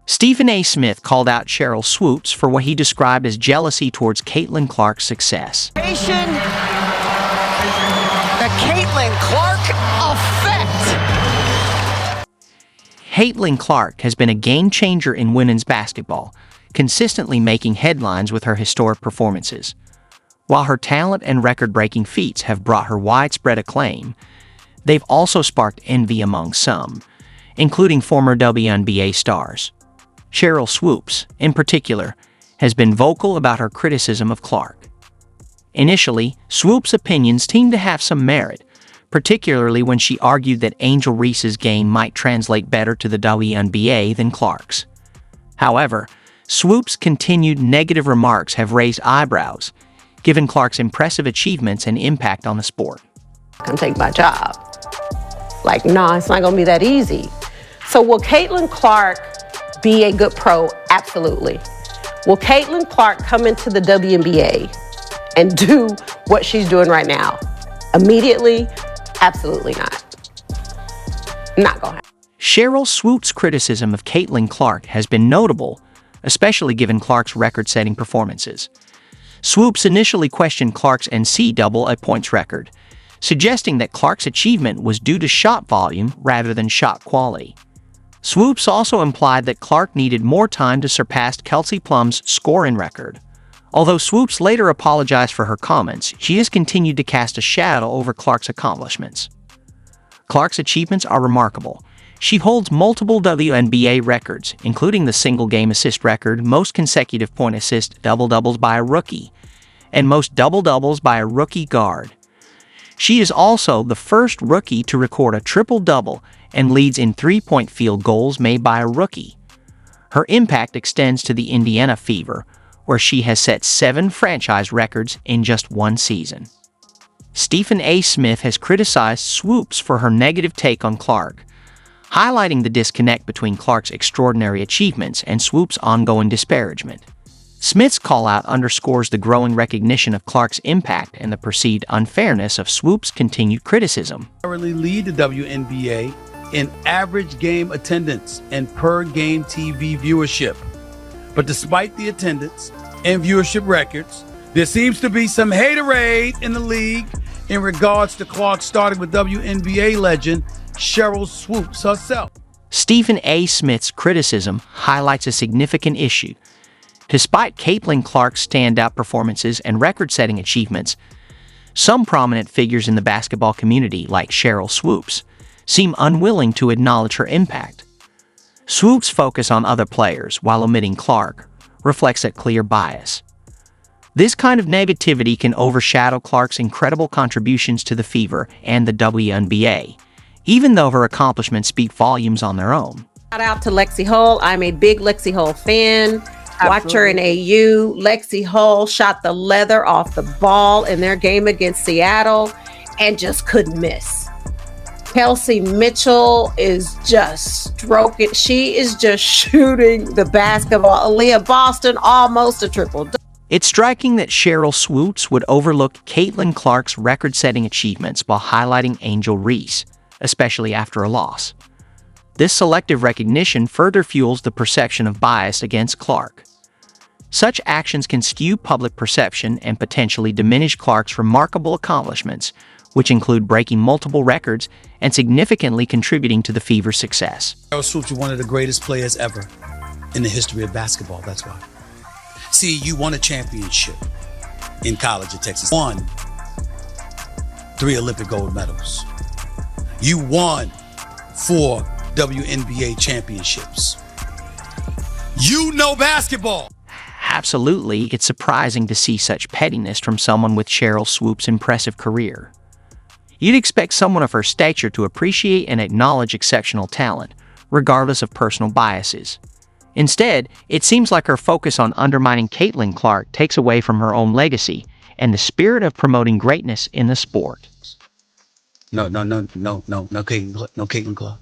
Stephen A. Smith called out Sheryl Swoopes for what he described as jealousy towards Caitlin Clark's success. The Caitlin Clark effect. Caitlin Clark has been a game changer in women's basketball, consistently making headlines with her historic performances. While her talent and record-breaking feats have brought her widespread acclaim, they've also sparked envy among some, including former WNBA stars. Sheryl Swoopes, in particular, has been vocal about her criticism of Clark. Initially, Swoopes' opinions seemed to have some merit, particularly when she argued that Angel Reese's game might translate better to the WNBA than Clark's. However, Swoopes' continued negative remarks have raised eyebrows, given Clark's impressive achievements and impact on the sport. Come take my job. Like, no, it's not going to be that easy. So will Caitlin Clark be a good pro? Absolutely. Will Caitlin Clark come into the WNBA and do what she's doing right now? Immediately? Absolutely not. Not going to happen. Sheryl Swoopes' criticism of Caitlin Clark has been notable, especially given Clark's record-setting performances. Swoopes initially questioned Clark's NCAA points record, suggesting that Clark's achievement was due to shot volume rather than shot quality. Swoopes also implied that Clark needed more time to surpass Kelsey Plum's scoring record. Although Swoopes later apologized for her comments, she has continued to cast a shadow over Clark's accomplishments. Clark's achievements are remarkable. She holds multiple WNBA records, including the single-game assist record, most consecutive point-assist double-doubles by a rookie, and most double-doubles by a rookie guard. She is also the first rookie to record a triple-double and leads in three-point field goals made by a rookie. Her impact extends to the Indiana Fever, where she has set 7 franchise records in just one season. Stephen A. Smith has criticized Swoopes for her negative take on Clark, highlighting the disconnect between Clark's extraordinary achievements and Swoopes' ongoing disparagement. Smith's call-out underscores the growing recognition of Clark's impact and the perceived unfairness of Swoopes' continued criticism. Currently lead the WNBA in average game attendance and per-game TV viewership. But despite the attendance and viewership records, there seems to be some haterade in the league in regards to Clark, starting with WNBA legend Sheryl Swoopes herself. Stephen A. Smith's criticism highlights a significant issue. Despite Caitlin Clark's standout performances and record-setting achievements, some prominent figures in the basketball community, like Sheryl Swoopes, seem unwilling to acknowledge her impact. Swoopes' focus on other players while omitting Clark reflects a clear bias. This kind of negativity can overshadow Clark's incredible contributions to the Fever and the WNBA, even though her accomplishments speak volumes on their own. Shout out to Lexi Hull. I'm a big Lexi Hull fan. Absolutely. Watch her in AU. Lexi Hull shot the leather off the ball in their game against Seattle and just couldn't miss. Kelsey Mitchell is just stroking. She is just shooting the basketball. Aaliyah Boston, almost a triple. It's striking that Sheryl Swoopes would overlook Caitlin Clark's record-setting achievements while highlighting Angel Reese, especially after a loss. This selective recognition further fuels the perception of bias against Clark. Such actions can skew public perception and potentially diminish Clark's remarkable accomplishments, which include breaking multiple records and significantly contributing to the Fever's success. Sheryl Swoopes is one of the greatest players ever in the history of basketball, that's why. See, you won a championship in college at Texas. Won 3 Olympic gold medals. You won 4 WNBA championships. You know basketball. Absolutely, it's surprising to see such pettiness from someone with Sheryl Swoopes' impressive career. You'd expect someone of her stature to appreciate and acknowledge exceptional talent, regardless of personal biases. Instead, it seems like her focus on undermining Caitlin Clark takes away from her own legacy and the spirit of promoting greatness in the sport. No, Caitlin Clark.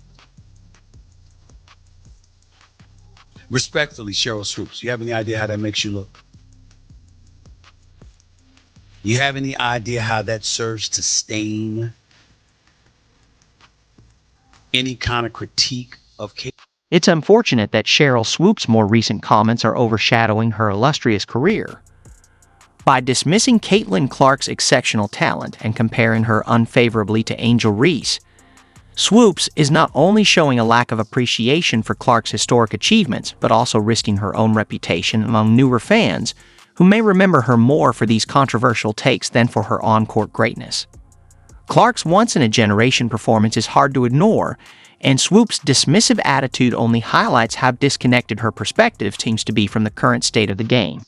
Respectfully, Sheryl Swoopes, you have any idea how that makes you look? You have any idea how that serves to stain any kind of critique of Caitlin? It's unfortunate that Sheryl Swoopes' more recent comments are overshadowing her illustrious career. By dismissing Caitlin Clark's exceptional talent and comparing her unfavorably to Angel Reese, Swoopes is not only showing a lack of appreciation for Clark's historic achievements, but also risking her own reputation among newer fans who may remember her more for these controversial takes than for her on-court greatness. Clark's once-in-a-generation performance is hard to ignore, and Swoopes' dismissive attitude only highlights how disconnected her perspective seems to be from the current state of the game.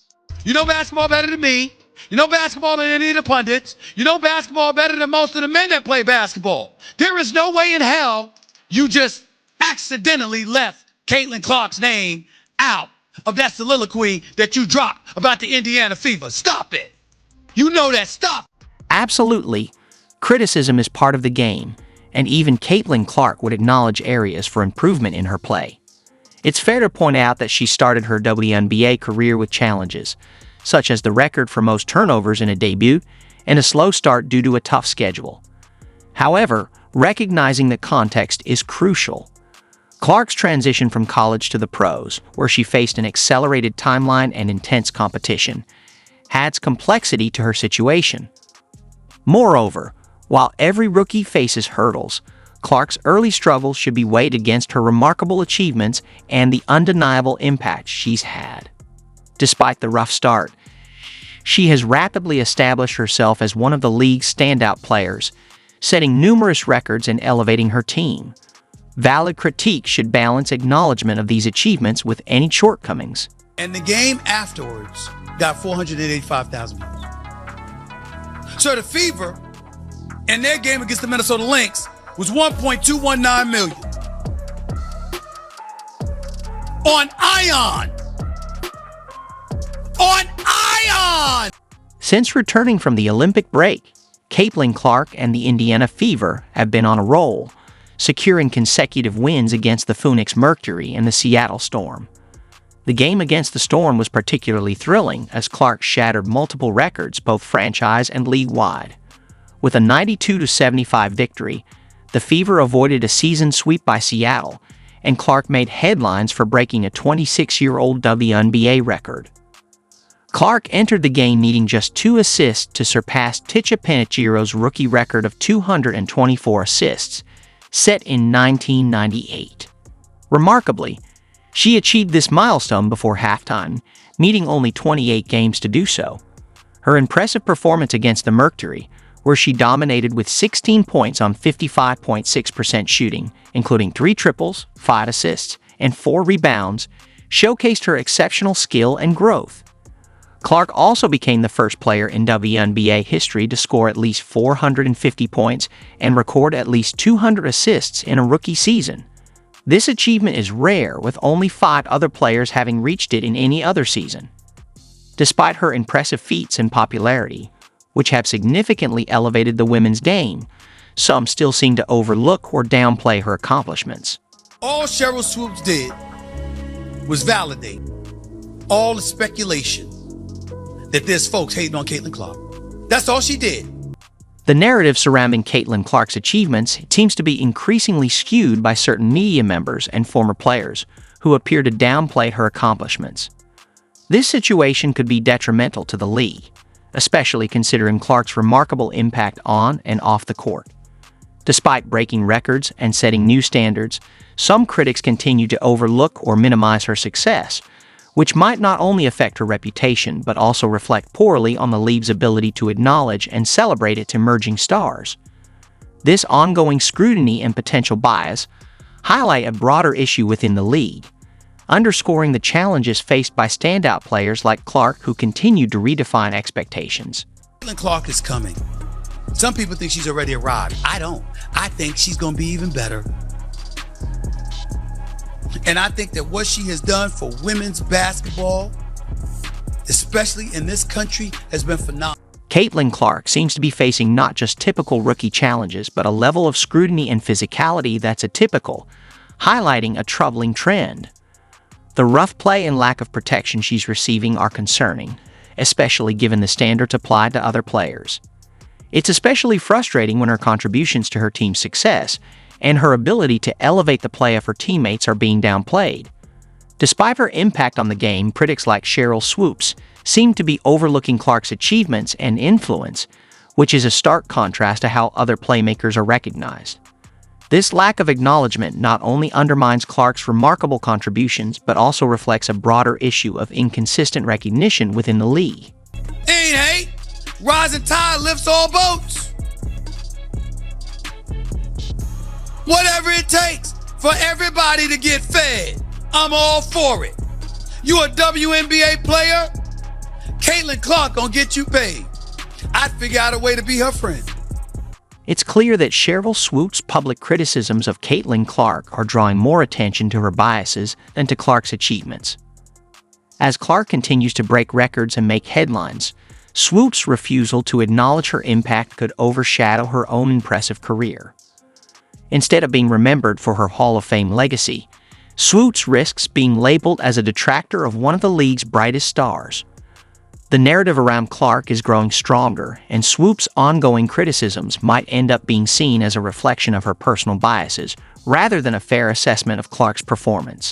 You know basketball better than me. You know basketball than any of the pundits. You know basketball better than most of the men that play basketball. There is no way in hell you just accidentally left Caitlin Clark's name out of that soliloquy that you dropped about the Indiana Fever. Stop it. You know that. Stop. Absolutely. Criticism is part of the game, and even Caitlin Clark would acknowledge areas for improvement in her play. It's fair to point out that she started her WNBA career with challenges, such as the record for most turnovers in a debut and a slow start due to a tough schedule. However, recognizing that context is crucial. Clark's transition from college to the pros, where she faced an accelerated timeline and intense competition, adds complexity to her situation. Moreover, while every rookie faces hurdles, Clark's early struggles should be weighed against her remarkable achievements and the undeniable impact she's had. Despite the rough start, she has rapidly established herself as one of the league's standout players, setting numerous records and elevating her team. Valid critique should balance acknowledgement of these achievements with any shortcomings. And the game afterwards got 485,000 views. So the Fever, in their game against the Minnesota Lynx, was 1.219 million. On Ion! On Ion! Since returning from the Olympic break, Caitlin Clark and the Indiana Fever have been on a roll, securing consecutive wins against the Phoenix Mercury and the Seattle Storm. The game against the Storm was particularly thrilling as Clark shattered multiple records both franchise and league-wide. With a 92-75 victory, the Fever avoided a season sweep by Seattle, and Clark made headlines for breaking a 26-year-old WNBA record. Clark entered the game needing just 2 assists to surpass Ticha Penichiero's rookie record of 224 assists, set in 1998. Remarkably, she achieved this milestone before halftime, needing only 28 games to do so. Her impressive performance against the Mercury, where she dominated with 16 points on 55.6% shooting, including 3 triples, 5 assists, and 4 rebounds, showcased her exceptional skill and growth. Clark also became the first player in WNBA history to score at least 450 points and record at least 200 assists in a rookie season. This achievement is rare, with only 5 other players having reached it in any other season. Despite her impressive feats and popularity, which have significantly elevated the women's game, some still seem to overlook or downplay her accomplishments. All Sheryl Swoopes did was validate all the speculation that there's folks hating on Caitlin Clark. That's all she did. The narrative surrounding Caitlin Clark's achievements seems to be increasingly skewed by certain media members and former players who appear to downplay her accomplishments. This situation could be detrimental to the league, especially considering Clark's remarkable impact on and off the court. Despite breaking records and setting new standards, some critics continue to overlook or minimize her success, which might not only affect her reputation but also reflect poorly on the league's ability to acknowledge and celebrate its emerging stars. This ongoing scrutiny and potential bias highlight a broader issue within the league, underscoring the challenges faced by standout players like Clark who continue to redefine expectations. Caitlin Clark is coming. Some people think she's already arrived. I don't. I think she's going to be even better. And I think that what she has done for women's basketball, especially in this country, has been phenomenal. Caitlin Clark seems to be facing not just typical rookie challenges, but a level of scrutiny and physicality that's atypical, highlighting a troubling trend. The rough play and lack of protection she's receiving are concerning, especially given the standards applied to other players. It's especially frustrating when her contributions to her team's success and her ability to elevate the play of her teammates are being downplayed. Despite her impact on the game, critics like Sheryl Swoopes seem to be overlooking Clark's achievements and influence, which is a stark contrast to how other playmakers are recognized. This lack of acknowledgement not only undermines Clark's remarkable contributions, but also reflects a broader issue of inconsistent recognition within the league. Ain't hate. Rising tide lifts all boats. Whatever it takes for everybody to get fed, I'm all for it. You a WNBA player? Caitlin Clark gonna get you paid. I'd figure out a way to be her friend. It's clear that Sheryl Swoopes' public criticisms of Caitlin Clark are drawing more attention to her biases than to Clark's achievements. As Clark continues to break records and make headlines, Swoopes' refusal to acknowledge her impact could overshadow her own impressive career. Instead of being remembered for her Hall of Fame legacy, Swoopes risks being labeled as a detractor of one of the league's brightest stars. The narrative around Clark is growing stronger, and Swoopes' ongoing criticisms might end up being seen as a reflection of her personal biases, rather than a fair assessment of Clark's performance.